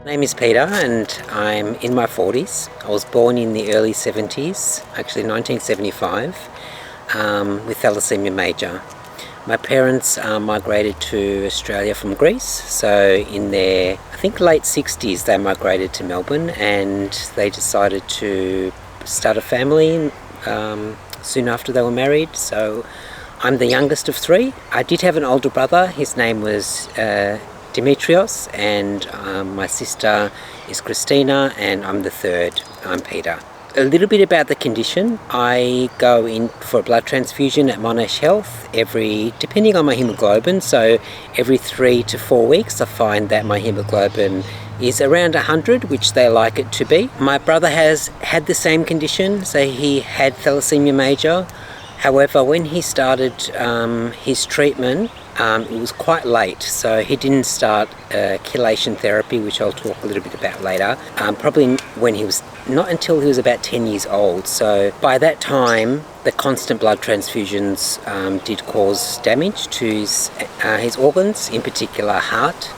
My name is Peter and I'm in my 40s. I was born in the early 70s, actually 1975, with Thalassaemia Major. My parents migrated to Australia from Greece, so in their, I think, late 60s they migrated to Melbourne and they decided to start a family soon after they were married. So I'm the youngest of three. I did have an older brother. His name was Dimitrios, and my sister is Christina, and I'm the third. I'm Peter. A little bit about the condition. I go in for a blood transfusion at Monash Health depending on my hemoglobin, so every 3 to 4 weeks I find that my hemoglobin is around 100, which they like it to be. My brother has had the same condition, so he had Thalassaemia Major. However, when he started his treatment, it was quite late, so he didn't start chelation therapy, which I'll talk a little bit about later, probably not until he was about 10 years old. So by that time, the constant blood transfusions did cause damage to his organs, in particular heart,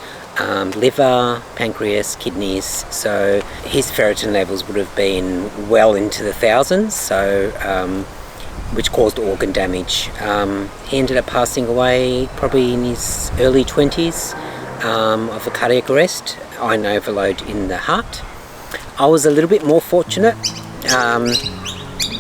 liver, pancreas, kidneys. So his ferritin levels would have been well into the thousands, which caused organ damage. He ended up passing away probably in his early 20s of a cardiac arrest, iron overload in the heart. I was a little bit more fortunate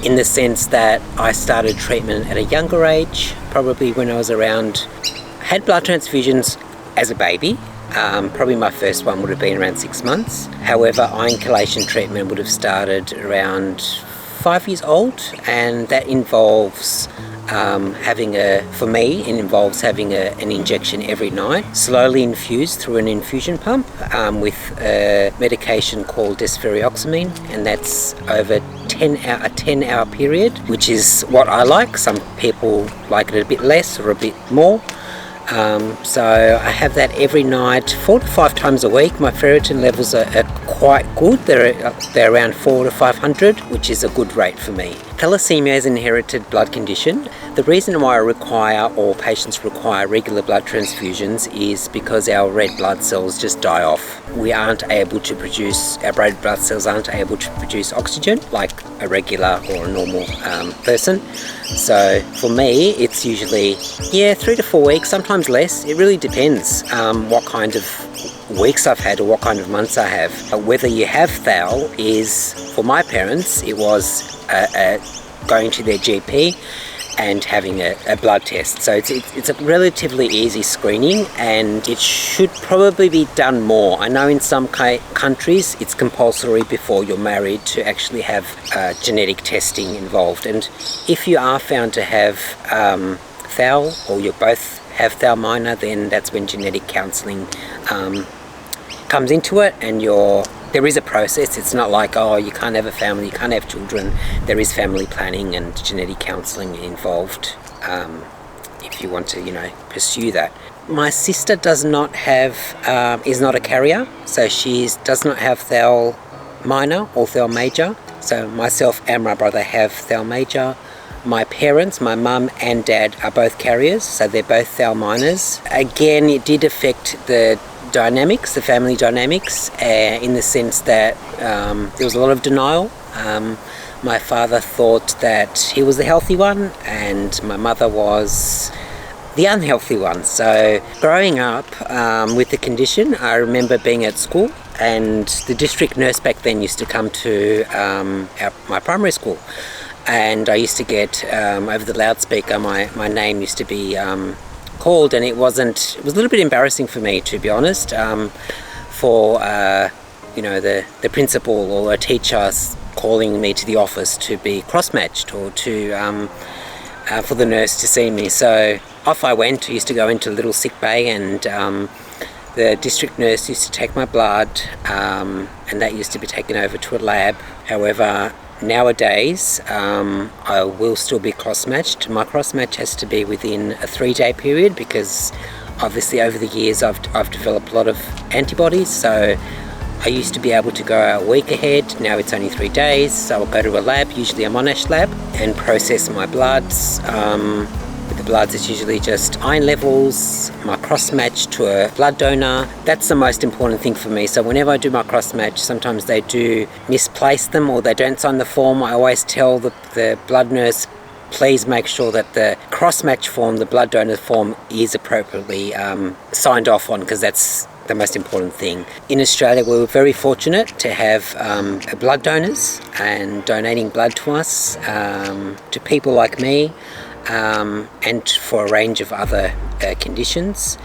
in the sense that I started treatment at a younger age, probably when I was had blood transfusions as a baby. Probably my first one would have been around 6 months. However, iron chelation treatment would have started around 5 years old, and that involves having an injection every night, slowly infused through an infusion pump with a medication called desferrioxamine, and that's over a 10-hour period, which is what I like. Some people like it a bit less or a bit more. So I have that every night, 4 to 5 times a week. My ferritin levels are quite good. They're around 400 to 500, which is a good rate for me. Thalassaemia is an inherited blood condition. The reason why patients require regular blood transfusions is because our red blood cells just die off. Our red blood cells aren't able to produce oxygen like a regular or a normal person. So for me, it's usually 3 to 4 weeks, sometimes less. It really depends what kind of weeks I've had or what kind of months I have. Whether you have thal is, for my parents, it was going to their GP and having a blood test. So it's a relatively easy screening, and it should probably be done more. I know in some countries it's compulsory before you're married to actually have genetic testing involved. And if you are found to have thal, or you both have thal minor, then that's when genetic counselling comes into it, and there is a process. It's not like, you can't have a family, you can't have children. There is family planning and genetic counselling involved if you want to, pursue that. My sister is not a carrier, so she does not have thal minor or thal major. So myself and my brother have thal major. My parents, my mum and dad, are both carriers, so they're both thal minors. Again, it did affect the family dynamics, in the sense that there was a lot of denial. My father thought that he was the healthy one and my mother was the unhealthy one. So growing up with the condition, I remember being at school, and the district nurse back then used to come to my primary school, and I used to get over the loudspeaker, my name used to be called, and it was a little bit embarrassing for me, to be honest, for the principal or a teacher calling me to the office to be cross-matched, or for the nurse to see me. So off I went. I used to go into a little sick bay, and the district nurse used to take my blood, and that used to be taken over to a lab. However, nowadays, I will still be cross-matched. My cross-match has to be within a 3-day period, because obviously over the years I've developed a lot of antibodies. So I used to be able to go a week ahead. Now it's only 3 days. So I'll go to a lab, usually a Monash lab, and process my bloods with the bloods, it's usually just iron levels, my cross-match to a blood donor. That's the most important thing for me. So whenever I do my cross-match, sometimes they do misplace them or they don't sign the form. I always tell the blood nurse, please make sure that the cross-match form, the blood donor form, is appropriately signed off on, because that's the most important thing. In Australia, we were very fortunate to have blood donors and donating blood to us, to people like me, and for a range of other conditions.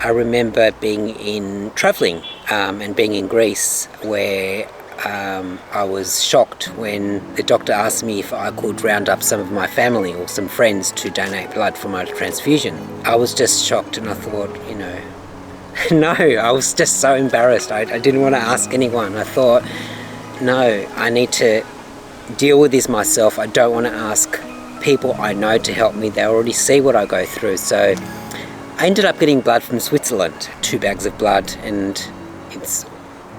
I remember travelling and being in Greece, where I was shocked when the doctor asked me if I could round up some of my family or some friends to donate blood for my transfusion. I was just shocked, and I thought, no, I was just so embarrassed. I didn't want to ask anyone. I thought, no, I need to deal with this myself. I don't want to ask people I know to help me. They already see what I go through. So I ended up getting blood from Switzerland, 2 bags of blood, and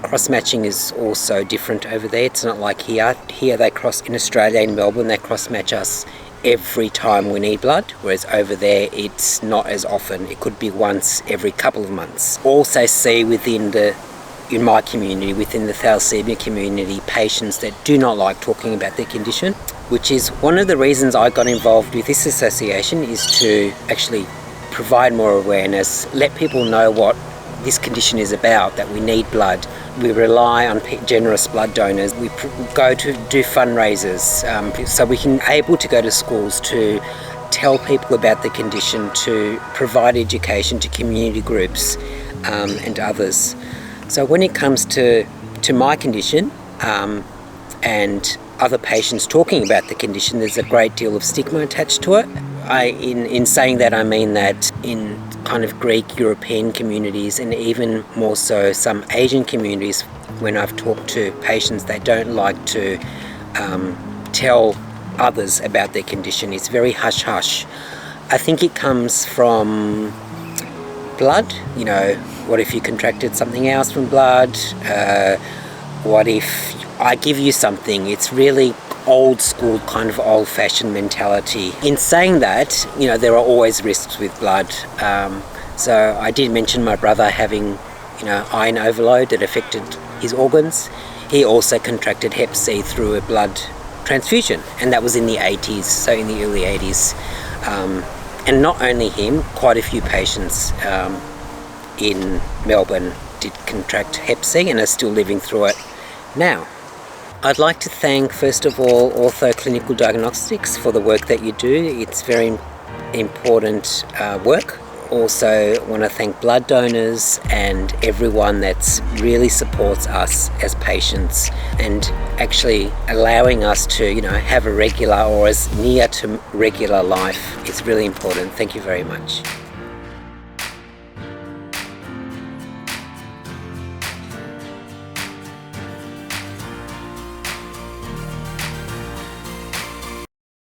cross-matching is also different over there. It's not like here. Here in Australia, in Melbourne, they cross-match us every time we need blood, whereas over there it's not as often. It could be once every couple of months. Also see in my community, within the thalassaemia community, patients that do not like talking about their condition, which is one of the reasons I got involved with this association, is to actually provide more awareness, let people know what this condition is about, that we need blood. We rely on generous blood donors. We go to do fundraisers, so we can able to go to schools to tell people about the condition, to provide education to community groups and others. So when it comes to my condition and other patients talking about the condition, there's a great deal of stigma attached to it. In saying that, I mean that in kind of Greek European communities, and even more so some Asian communities, when I've talked to patients, they don't like to tell others about their condition. It's very hush-hush. I think it comes from blood. What if you contracted something else from blood? What if I give you something? It's really old school, kind of old fashioned mentality. In saying that, there are always risks with blood. So I did mention my brother having, iron overload that affected his organs. He also contracted Hep C through a blood transfusion, and that was in the 80s, so in the early 80s. And not only him, quite a few patients in Melbourne did contract Hep C and are still living through it now. I'd like to thank, first of all, Ortho Clinical Diagnostics for the work that you do. It's very important work. Also want to thank blood donors and everyone that's really supports us as patients and actually allowing us to, have a regular or as near to regular life. It's really important. Thank you very much.